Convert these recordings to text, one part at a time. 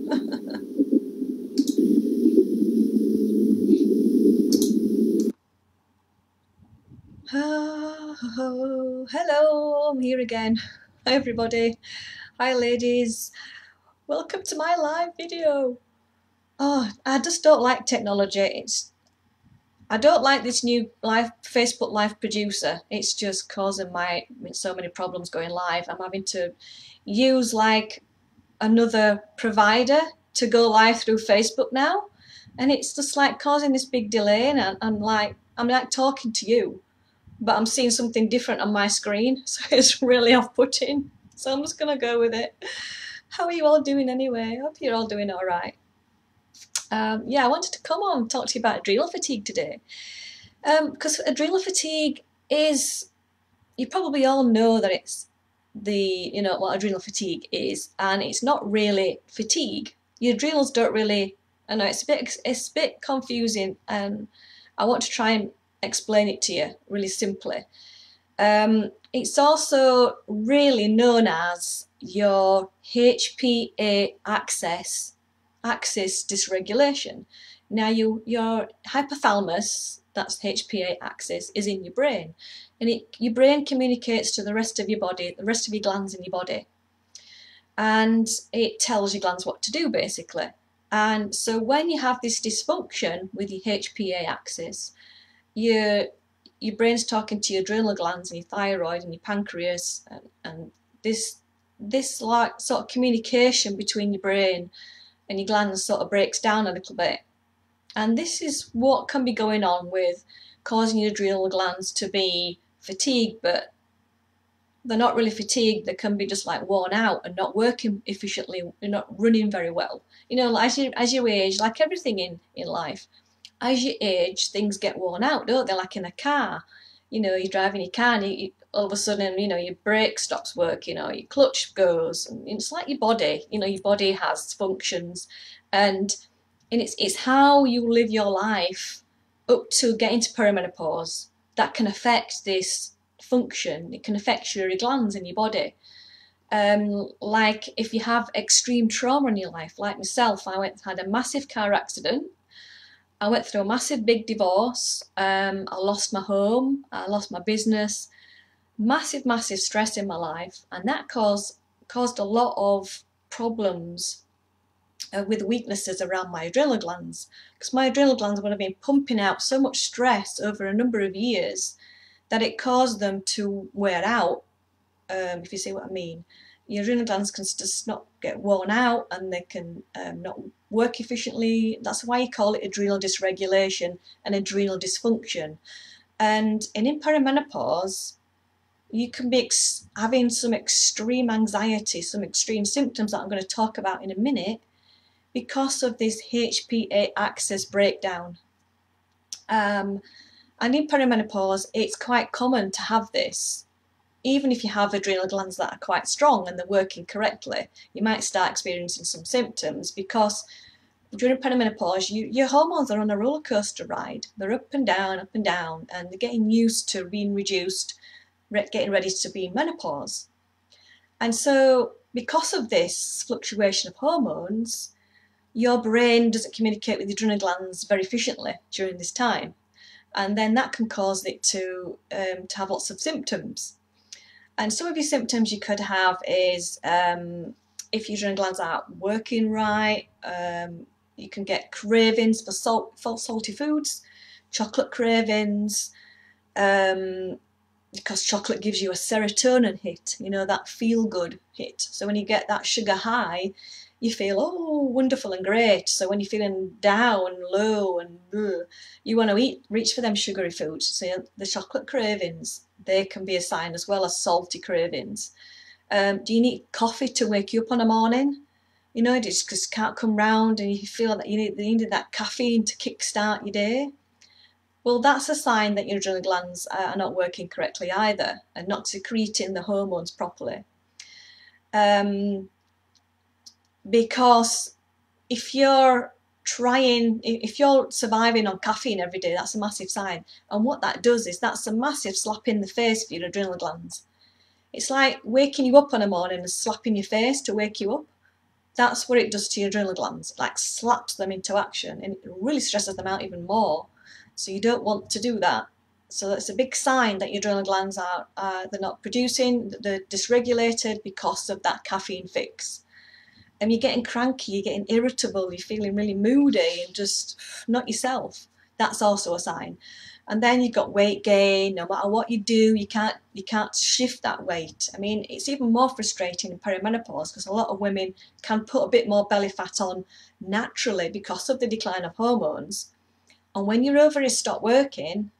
Oh, hello, I'm here again. Hi everybody. Hi ladies. Welcome to my live video. Oh, I just don't like technology. I don't like this new live Facebook live producer. It's just causing so many problems going live. I'm having to use like another provider to go live through Facebook now, and it's just like causing this big delay, and I'm like talking to you, but I'm seeing something different on my screen, so it's really off-putting. So I'm just gonna go with it. How are you all doing anyway? I hope you're all doing all right. Yeah, I wanted to come on and talk to you about adrenal fatigue today, because adrenal fatigue is, you probably all know that it's what adrenal fatigue is, and it's not really fatigue. Your adrenals don't really, I know it's a bit confusing, and I want to try and explain it to you really simply. It's also really known as your HPA axis dysregulation. Now your hypothalamus, that's HPA axis, is in your brain, and your brain communicates to the rest of your body, the rest of your glands in your body, and it tells your glands what to do basically. And so when you have this dysfunction with your HPA axis, your brain's talking to your adrenal glands and your thyroid and your pancreas, and this like sort of communication between your brain and your glands sort of breaks down a little bit. And this is what can be going on with causing your adrenal glands to be fatigued, but they're not really fatigued. They can be just like worn out and not working efficiently, they're not running very well. You know, as you age, like everything in life, as you age, things get worn out, don't they? Like in a car, you know, you're driving your car and all of a sudden, you know, your brake stops working or your clutch goes. And it's like your body, you know, your body has functions, and it's how you live your life up to getting to perimenopause that can affect this function. It can affect your glands in your body. Like if you have extreme trauma in your life, like myself, I had a massive car accident. I went through a massive big divorce. I lost my home, I lost my business, massive stress in my life, and that caused a lot of problems with weaknesses around my adrenal glands, because my adrenal glands would have been pumping out so much stress over a number of years that it caused them to wear out, if you see what I mean. Your adrenal glands can just not get worn out, and they can not work efficiently. That's why you call it adrenal dysregulation and adrenal dysfunction. And in perimenopause, you can be having some extreme anxiety, some extreme symptoms that I'm going to talk about in a minute, because of this HPA axis breakdown. And in perimenopause, it's quite common to have this. Even if you have adrenal glands that are quite strong and they're working correctly, you might start experiencing some symptoms, because during perimenopause, your hormones are on a roller coaster ride. They're up and down, and they're getting used to being reduced, getting ready to be in menopause. And so because of this fluctuation of hormones, your brain doesn't communicate with the adrenal glands very efficiently during this time, and then that can cause it to have lots of symptoms. And some of your symptoms you could have is if your adrenal glands aren't working right, you can get cravings for salty foods, chocolate cravings, because chocolate gives you a serotonin hit, you know, that feel-good hit. So when you get that sugar high, you feel, oh, wonderful and great. So when you're feeling down, low, and you want to reach for them sugary foods. So the chocolate cravings, they can be a sign, as well as salty cravings. Do you need coffee to wake you up in the morning? You know, it just can't come round, and you feel that you need that caffeine to kickstart your day. Well, that's a sign that your adrenal glands are not working correctly either, and not secreting the hormones properly. Because if you're surviving on caffeine every day, that's a massive sign. And what that does is, that's a massive slap in the face for your adrenal glands. It's like waking you up in the morning and slapping your face to wake you up. that's what it does to your adrenal glands. It like slaps them into action, and it really stresses them out even more. So you don't want to do that. So that's a big sign that your adrenal glands are they're not producing, they're dysregulated because of that caffeine fix. And you're getting cranky, you're getting irritable, you're feeling really moody and just not yourself. That's also a sign. And then you've got weight gain. No matter what you do, you can't shift that weight. I mean, it's even more frustrating in perimenopause because a lot of women can put a bit more belly fat on naturally because of the decline of hormones. And when your ovaries stop working,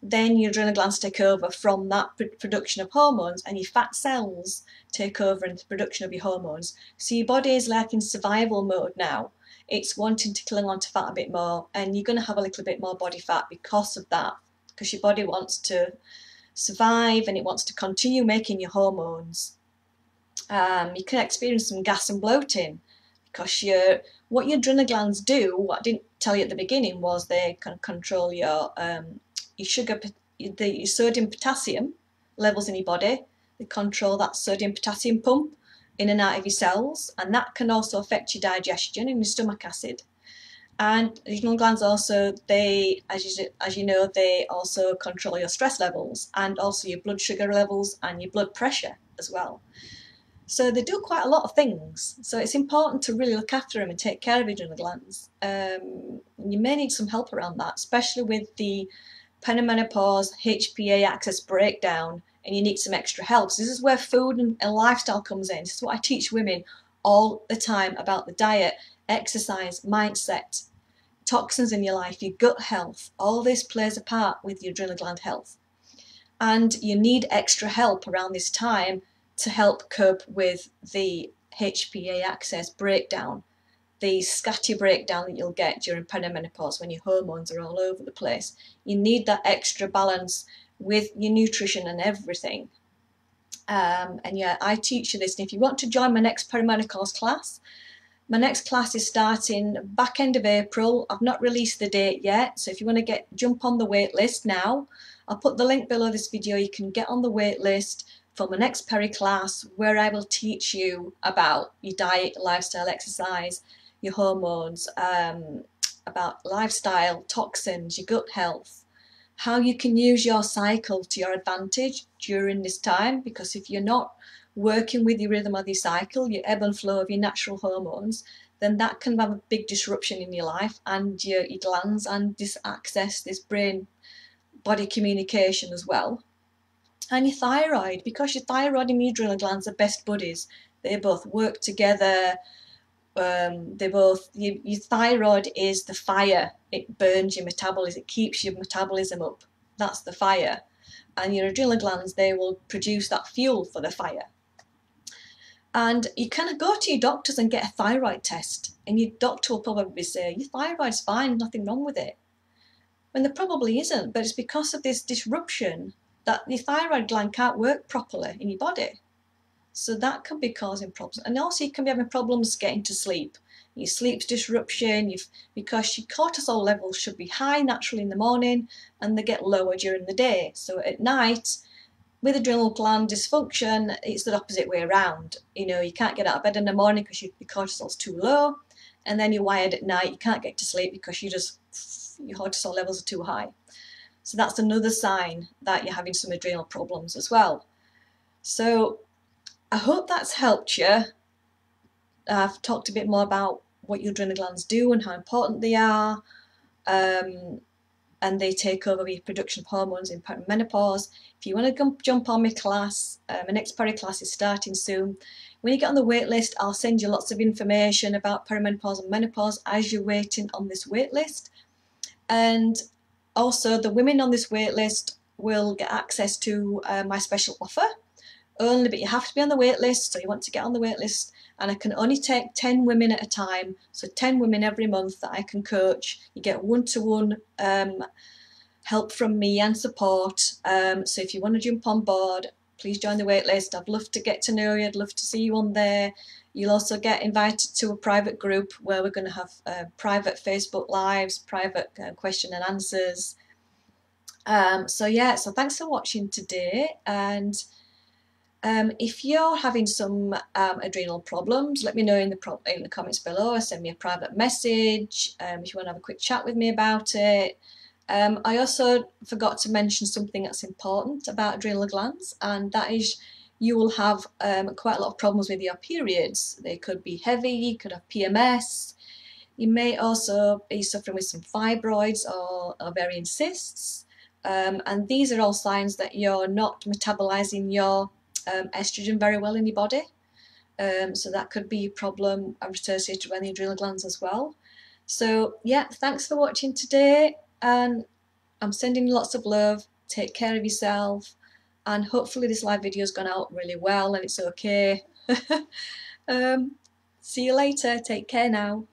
then your adrenal glands take over from that production of hormones, and your fat cells take over in the production of your hormones. So your body is like in survival mode now. It's wanting to cling on to fat a bit more, and you're going to have a little bit more body fat because of that, because your body wants to survive and it wants to continue making your hormones. You can experience some gas and bloating because what your adrenal glands do, what I didn't tell you at the beginning, was they can control your sugar, your sodium potassium levels in your body. They control that sodium potassium pump in and out of your cells, and that can also affect your digestion and your stomach acid. And adrenal glands also, they, as you know, they also control your stress levels and also your blood sugar levels and your blood pressure as well. So they do quite a lot of things. So it's important to really look after them and take care of your adrenal glands. You may need some help around that, especially with the perimenopause HPA axis breakdown, and you need some extra help. So this is where food and lifestyle comes in. This is what I teach women all the time about the diet, exercise, mindset, toxins in your life, your gut health. All this plays a part with your adrenal gland health. And you need extra help around this time to help cope with the HPA axis breakdown, the scatter breakdown that you'll get during perimenopause when your hormones are all over the place. You need that extra balance with your nutrition and everything. And yeah, I teach you this. And if you want to join my next perimenopause class, my next class is starting back end of April. I've not released the date yet, so if you want to jump on the wait list now, I'll put the link below this video. You can get on the wait list for my next peri class, where I will teach you about your diet, lifestyle, exercise, your hormones, about lifestyle, toxins, your gut health, how you can use your cycle to your advantage during this time, because if you're not working with your rhythm of your cycle, your ebb and flow of your natural hormones, then that can have a big disruption in your life and your glands and this access, this brain body communication as well. And your thyroid, because your thyroid and your adrenal glands are best buddies. They both work together. Your thyroid is the fire. It burns your metabolism. It keeps your metabolism up. That's the fire. And your adrenal glands, they will produce that fuel for the fire. And you kind of go to your doctors and get a thyroid test, and your doctor will probably say, your thyroid's fine, nothing wrong with it. When there probably isn't, but it's because of this disruption that the thyroid gland can't work properly in your body. So that can be causing problems. And also you can be having problems getting to sleep. Your sleep's disruption, because your cortisol levels should be high naturally in the morning and they get lower during the day. So at night, with adrenal gland dysfunction, it's the opposite way around. You know, you can't get out of bed in the morning because your cortisol's too low, and then you're wired at night, you can't get to sleep because your cortisol levels are too high. So that's another sign that you're having some adrenal problems as well. So I hope that's helped you. I've talked a bit more about what your adrenal glands do and how important they are. And they take over your production of hormones in menopause. If you want to jump on my class, my next peri class is starting soon. When you get on the wait list, I'll send you lots of information about perimenopause and menopause as you're waiting on this wait list. And also the women on this wait list will get access to my special offer. But you have to be on the wait list, so you want to get on the wait list, and I can only take 10 women at a time, so 10 women every month that I can coach. You get one-to-one help from me and support. So if you want to jump on board, please join the wait list. I'd love to get to know you. I'd love to see you on there. You'll also get invited to a private group where we're going to have private Facebook Lives, private question and answers. So thanks for watching today, and If you're having some adrenal problems, let me know in the comments below, or send me a private message if you want to have a quick chat with me about it. I also forgot to mention something that's important about adrenal glands, and that is you will have quite a lot of problems with your periods. They could be heavy, you could have PMS, you may also be suffering with some fibroids or ovarian cysts, and these are all signs that you're not metabolizing your estrogen very well in your body. So that could be a problem associated with the adrenal glands as well. So yeah, thanks for watching today, and I'm sending you lots of love. Take care of yourself, and hopefully this live video has gone out really well and it's okay. See you later. Take care now.